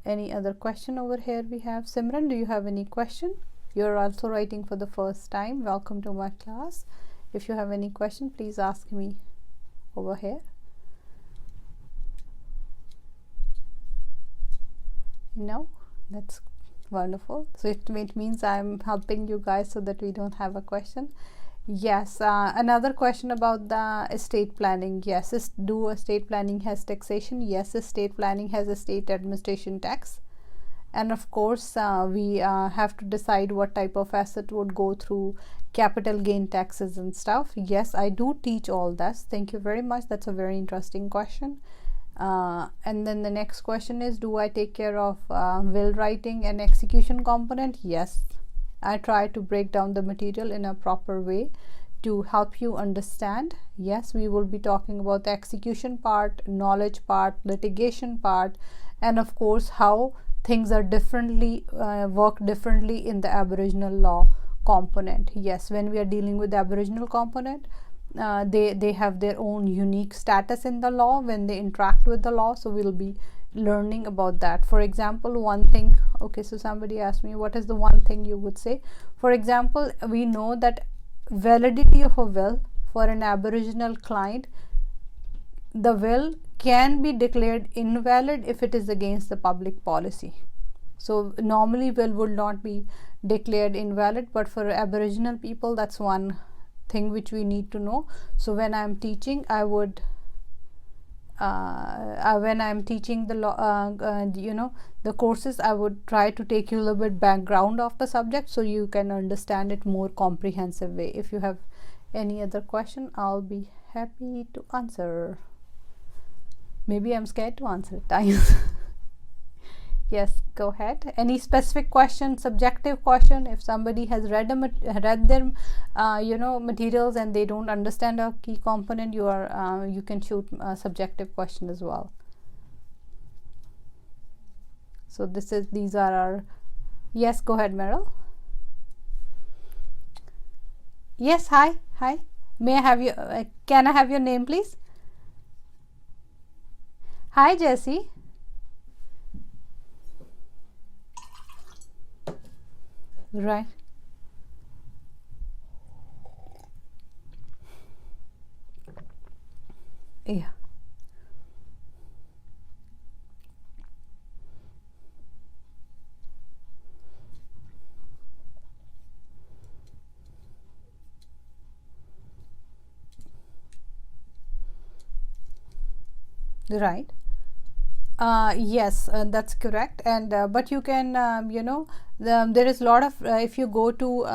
Any other question over here we have? Simran, do you have any question? You're also writing for the first time. Welcome to my class. If you have any question, please ask me over here. No, that's wonderful. So it means I'm helping you guys so that we don't have a question. Yes, another question about the estate planning. Yes, do estate planning has taxation? Yes, estate planning has a state administration tax, and of course we have to decide what type of asset would go through capital gain taxes and stuff. Yes, I do teach all this. Thank you very much. That's a very interesting question. And then the next question is, do I take care of will writing and execution component? Yes, I try to break down the material in a proper way to help you understand. Yes, we will be talking about the execution part, knowledge part, litigation part, and of course how things are differently work differently in the Aboriginal law component. Yes, when we are dealing with the Aboriginal component, they have their own unique status in the law when they interact with the law. So we'll be learning about that. For example, one thing, okay, so somebody asked me, what is the one thing you would say? For example, we know that validity of a will for an Aboriginal client, the will can be declared invalid if it is against the public policy. So normally will would not be declared invalid, but for Aboriginal people, that's one thing which we need to know. So when I'm teaching, I would when I'm teaching the law, the courses, I would try to take you a little bit background of the subject so you can understand it more comprehensive way. If you have any other question, I'll be happy to answer. Maybe I'm scared to answer at times. Yes, go ahead. Any specific question, subjective question? If somebody has read their materials and they don't understand a key component, you can shoot a subjective question as well. So these are our. Yes, go ahead, Meryl. Yes, hi. May I have your? Can I have your name, please? Hi, Jessie. Right. Yeah. Right. Yes, that's correct. And but you can, there is a lot of, if you go to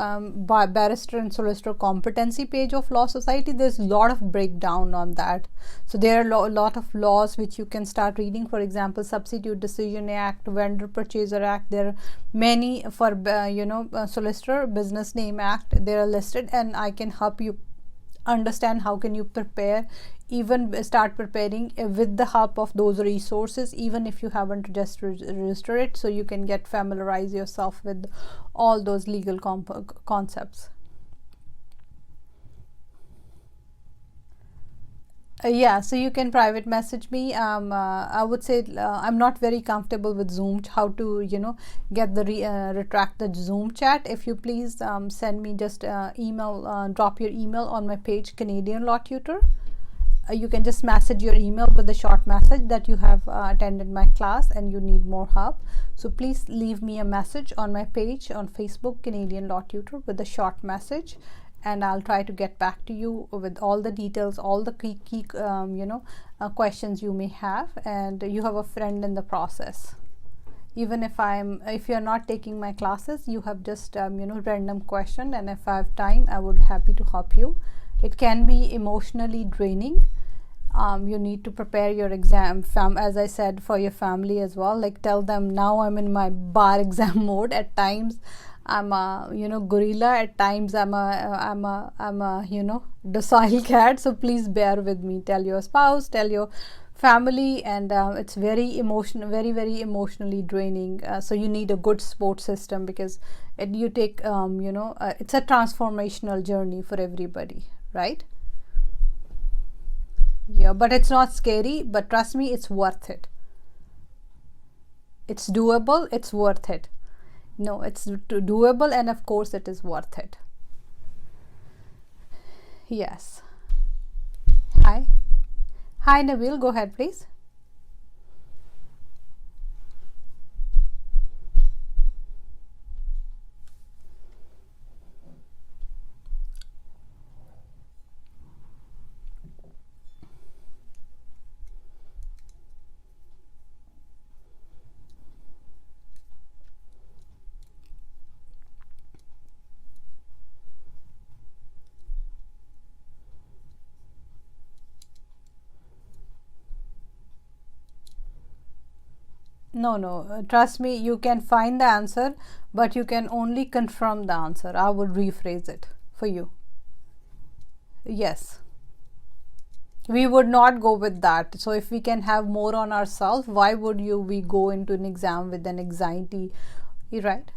Barrister and Solicitor competency page of Law Society, there's a lot of breakdown on that. So there are a lot of laws which you can start reading. For example, Substitute Decision Act, Vendor Purchaser Act. There are many for Solicitor Business Name Act. They are listed, and I can help you understand how can you prepare, even start preparing with the help of those resources, even if you haven't just registered it, so you can get familiarize yourself with all those legal concepts. Yeah, so you can private message me. I would say I'm not very comfortable with Zoom, how to get the retract the Zoom chat. If you please send me just email, drop your email on my page, Canadian Law Tutor. You can just message your email with a short message that you have attended my class and you need more help. So please leave me a message on my page on Facebook, Canadian Law Tutor, with a short message, and I'll try to get back to you with all the details, all the key questions you may have, and you have a friend in the process. Even if you're not taking my classes, you have just random question, and if I have time, I would happy to help you. It can be emotionally draining. You need to prepare your exam, as I said, for your family as well. Like, tell them, now I'm in my bar exam mode. At times I'm a gorilla, at times I'm a docile cat, so please bear with me. Tell your spouse, tell your family, and it's very emotional, very emotionally draining. So you need a good support system, because it's a transformational journey for everybody, right? Yeah, but it's not scary, but trust me, it's worth it. It's doable, it's worth it. No, it's doable, and of course it is worth it. Yes. Hi Nabil, go ahead please. No, trust me, you can find the answer, but you can only confirm the answer. I would rephrase it for you. Yes, we would not go with that. So if we can have more on ourselves, why would we go into an exam with an anxiety, right?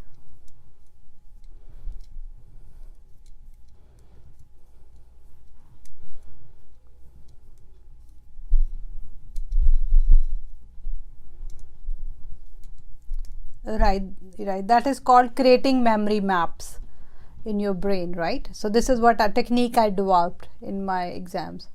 Right. That is called creating memory maps in your brain, right? So this is what a technique I developed in my exams.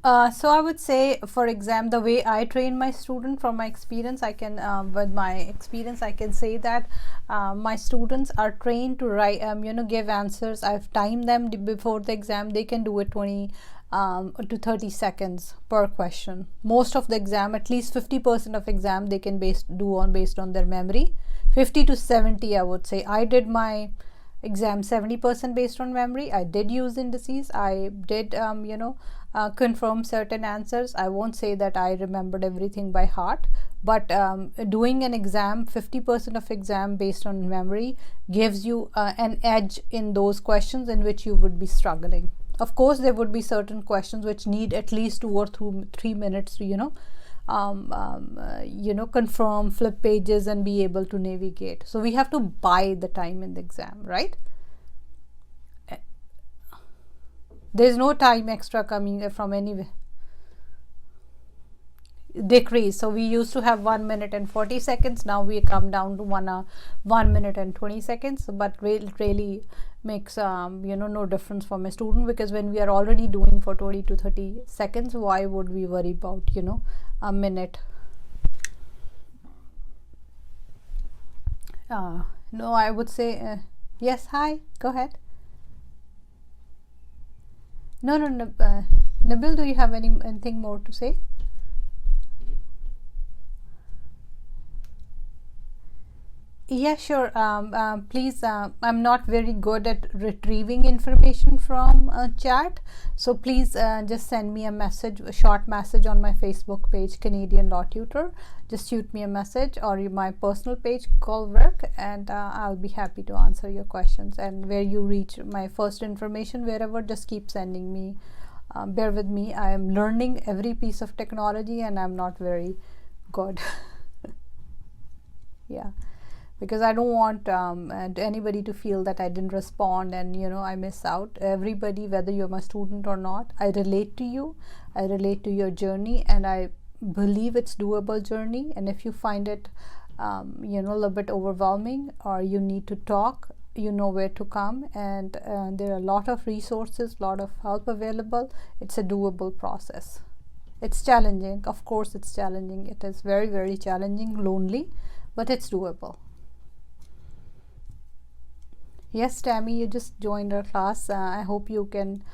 So I would say, for exam, the way I train my student, from my experience, I can, with my experience, I can say that my students are trained to write, give answers. I've timed them before the exam. They can do it 20 to 30 seconds per question. Most of the exam, at least 50% of exam, they can based on their memory. 50 to 70, I would say. I did my exam 70% based on memory. I did use indices. I did confirm certain answers. I won't say that I remembered everything by heart, but doing an exam, 50% of exam based on memory, gives you an edge in those questions in which you would be struggling. Of course, there would be certain questions which need at least 2 or 3 minutes to confirm, flip pages, and be able to navigate. So we have to buy the time in the exam, right? There's no time extra coming from anywhere. Decrease. So we used to have 1 minute and 40 seconds. Now we come down to 1 minute and 20 seconds. But really makes no difference for my student, because when we are already doing for 20 to 30 seconds, why would we worry about a minute? No, I would say yes. Hi, go ahead. No, Nabil, do you have anything more to say? Yeah, sure. Please, I'm not very good at retrieving information from chat, so please just send me a message, a short message on my Facebook page, Canadian Law Tutor. Just shoot me a message, or my personal page, call work, and I'll be happy to answer your questions. And where you reach my first information, wherever, just keep sending me. Bear with me. I am learning every piece of technology, and I'm not very good. Yeah. Because I don't want anybody to feel that I didn't respond and I miss out. Everybody, whether you're my student or not, I relate to you. I relate to your journey, and I believe it's doable journey. And if you find it a little bit overwhelming, or you need to talk, you know where to come, and there are a lot of resources, lot of help available. It's a doable process. It's challenging, of course. It's challenging. It is very, very challenging, lonely, but it's doable. Yes, Tammy, you just joined our class. I hope you can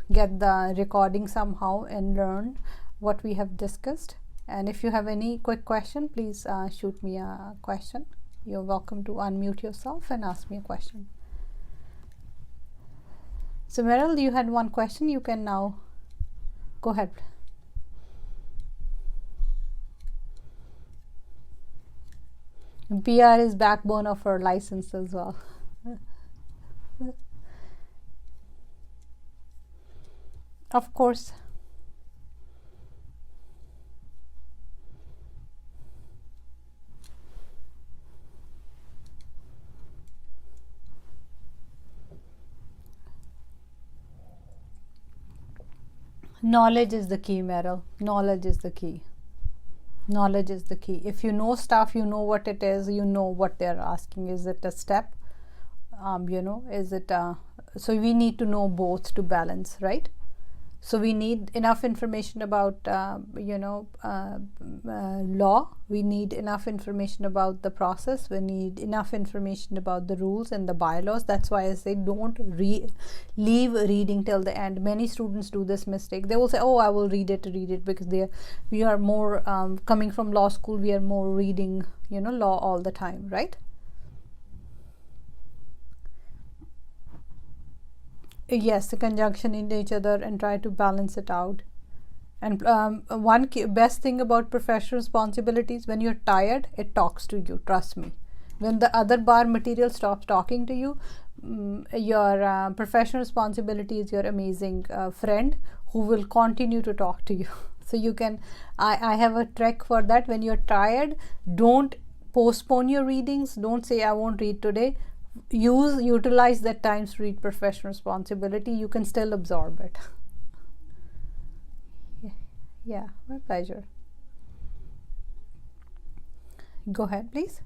get the recording somehow and learn what we have discussed. And if you have any quick question, please shoot me a question. You're welcome to unmute yourself and ask me a question. So Meryl, you had one question. You can now go ahead. PR is backbone of our license as well. Of course. Knowledge is the key, Meryl. Knowledge is the key. Knowledge is the key. If you know stuff, you know what it is, you know what they're asking. Is it a step? Is it so we need to know both to balance, right? So we need enough information about law. We need enough information about the process. We need enough information about the rules and the bylaws. That's why I say don't leave reading till the end. Many students do this mistake. They will say, oh, I will read it, because we are more coming from law school. We are more reading law all the time, right? Yes, the conjunction in each other, and try to balance it out. And one best thing about professional responsibilities, when you're tired, it talks to you. Trust me. When the other bar material stops talking to you, your professional responsibility is your amazing friend who will continue to talk to you. So you can, I have a trick for that. When you're tired, don't postpone your readings. Don't say, I won't read today. Utilize that time to read professional responsibility. You can still absorb it. Yeah, my pleasure. Go ahead, please.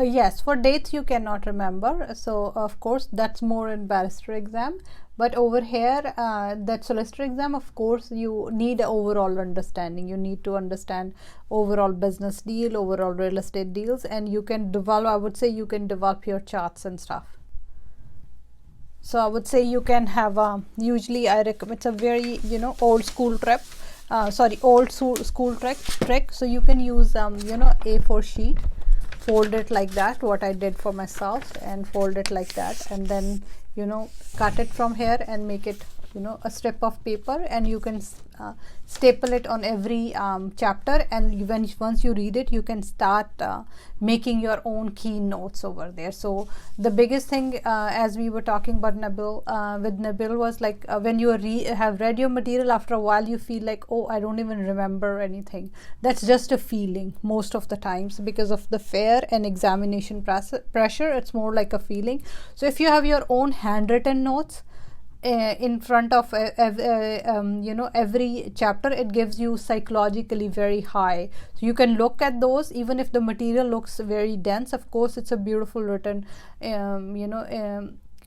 Yes, for dates you cannot remember. So of course that's more in barrister exam. But over here, that solicitor exam, of course, you need overall understanding. You need to understand overall business deal, overall real estate deals, and you can develop. I would say you can develop your charts and stuff. So I would say you can have usually I recommend, it's a very old school trip. Old school trick. So you can use A4 sheet, fold it like that, what I did for myself, and fold it like that, and then cut it from here and make it a strip of paper, and you can staple it on every chapter, and once you read it, you can start making your own key notes over there. So the biggest thing, as we were talking about with Nabil, was like when you have read your material, after a while you feel like, oh, I don't even remember anything. That's just a feeling most of the times, because of the fear and examination pressure. It's more like a feeling. So if you have your own handwritten notes in front of every chapter, it gives you psychologically very high. So you can look at those, even if the material looks very dense. Of course, it's a beautiful written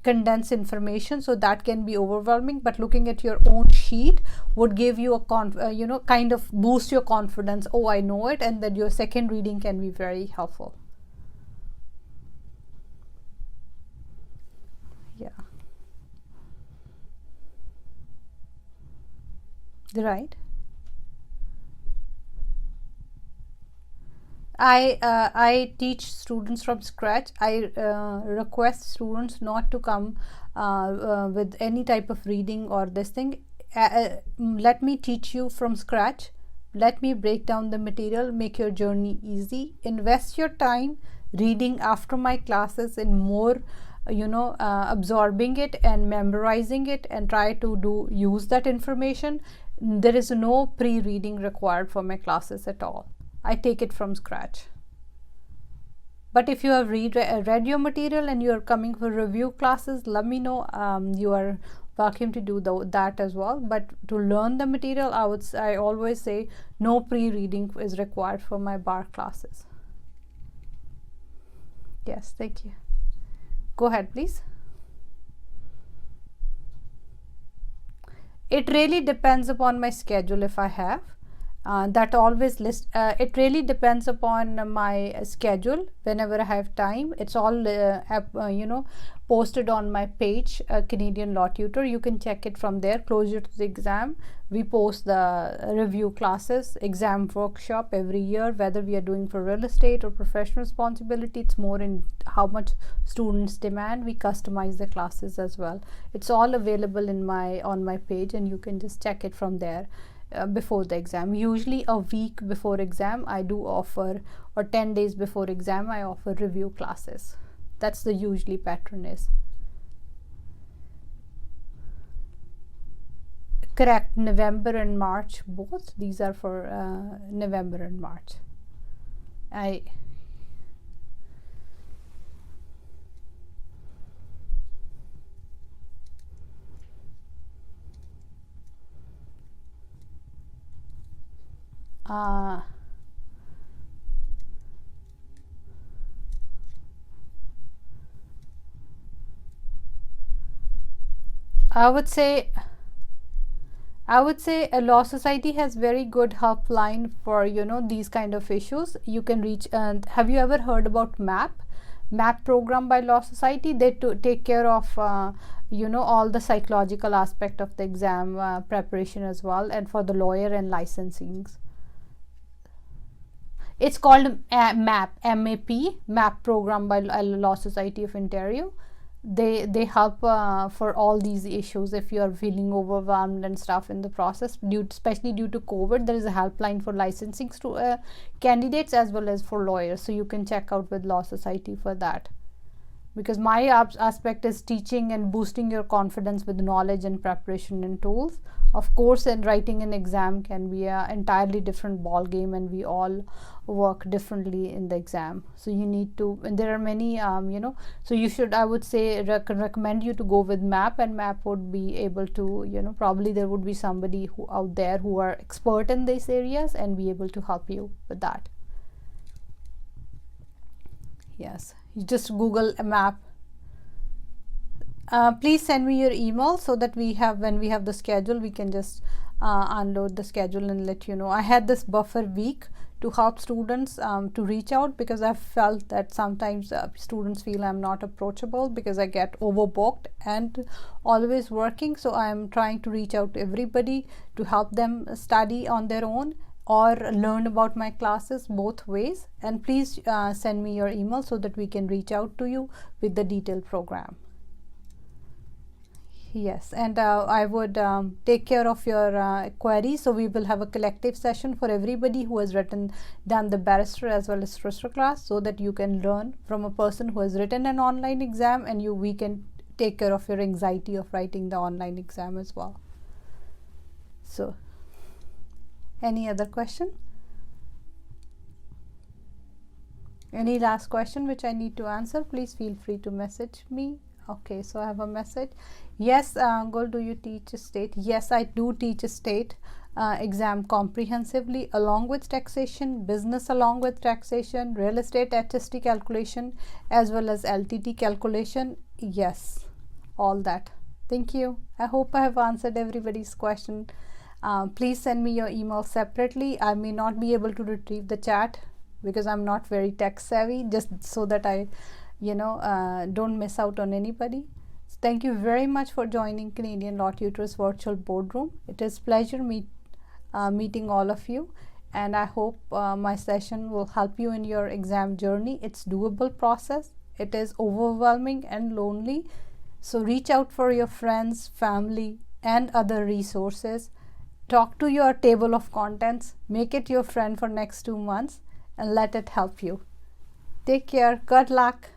condensed information, so that can be overwhelming, but looking at your own sheet would give you a kind of boost your confidence. Oh, I know it, and that your second reading can be very helpful. Yeah. Right. I teach students from scratch. I request students not to come with any type of reading or this thing. Let me teach you from scratch. Let me break down the material, make your journey easy. Invest your time reading after my classes in more absorbing it and memorizing it, and try to use that information. There is no pre-reading required for my classes at all. I take it from scratch. But if you have read your material and you are coming for review classes, let me know. You are welcome to do that as well. But to learn the material, I always say no pre-reading is required for my bar classes. Yes, thank you. Go ahead, please. It really depends upon my schedule. If I have that always list, it really depends upon my schedule. Whenever I have time, it's all posted on my page, Canadian Law Tutor. You can check it from there. Closer to the exam, we post the review classes, exam workshop every year, whether we are doing for real estate or professional responsibility. It's more in how much students demand. We customize the classes as well. It's all available on my page, and you can just check it from there. Before the exam, usually a week before exam, I do offer, or 10 days before exam, I offer review classes. That's the usually pattern is. Correct. November and March, both. These are for November and March. I would say a law society has very good helpline for these kind of issues. You can reach. And have you ever heard about MAP program by Law Society? They take care of all the psychological aspect of the exam preparation as well, and for the lawyer and licensings. It's called MAP program by Law Society of Ontario. They help for all these issues. If you are feeling overwhelmed and stuff in the process, especially due to COVID, there is a helpline for licensing candidates as well as for lawyers. So you can check out with Law Society for that. Because my aspect is teaching and boosting your confidence with knowledge and preparation and tools. Of course, and writing an exam can be an entirely different ball game, and we all work differently in the exam. So you need to, and there are many, so you should, I would say, recommend you to go with MAP, and MAP would be able to, probably there would be somebody who out there who are expert in these areas and be able to help you with that. Yes, you just Google a map. Please send me your email so that when we have the schedule, we can just unload the schedule and let you know. I had this buffer week to help students to reach out, because I felt that sometimes students feel I'm not approachable because I get overbooked and always working. So I'm trying to reach out to everybody to help them study on their own or learn about my classes, both ways. And please send me your email so that we can reach out to you with the detailed program. Yes, and I would take care of your queries. So we will have a collective session for everybody who has done the barrister as well as solicitor class, so that you can learn from a person who has written an online exam, and we can take care of your anxiety of writing the online exam as well. So, any other question? Any last question which I need to answer? Please feel free to message me. Okay, so I have a message. Yes, Angul, do you teach state? Yes, I do teach state exam comprehensively, along with taxation, business along with taxation, real estate HST calculation, as well as LTT calculation. Yes, all that. Thank you. I hope I have answered everybody's question. Please send me your email separately. I may not be able to retrieve the chat because I'm not very tech savvy, just so that I don't miss out on anybody. So thank you very much for joining Canadian Law Tutors Virtual Boardroom. It is pleasure meeting all of you, and I hope my session will help you in your exam journey. It's doable process. It is overwhelming and lonely, so reach out for your friends, family, and other resources. Talk to your table of contents, make it your friend for next 2 months, and let it help you. Take care. Good luck.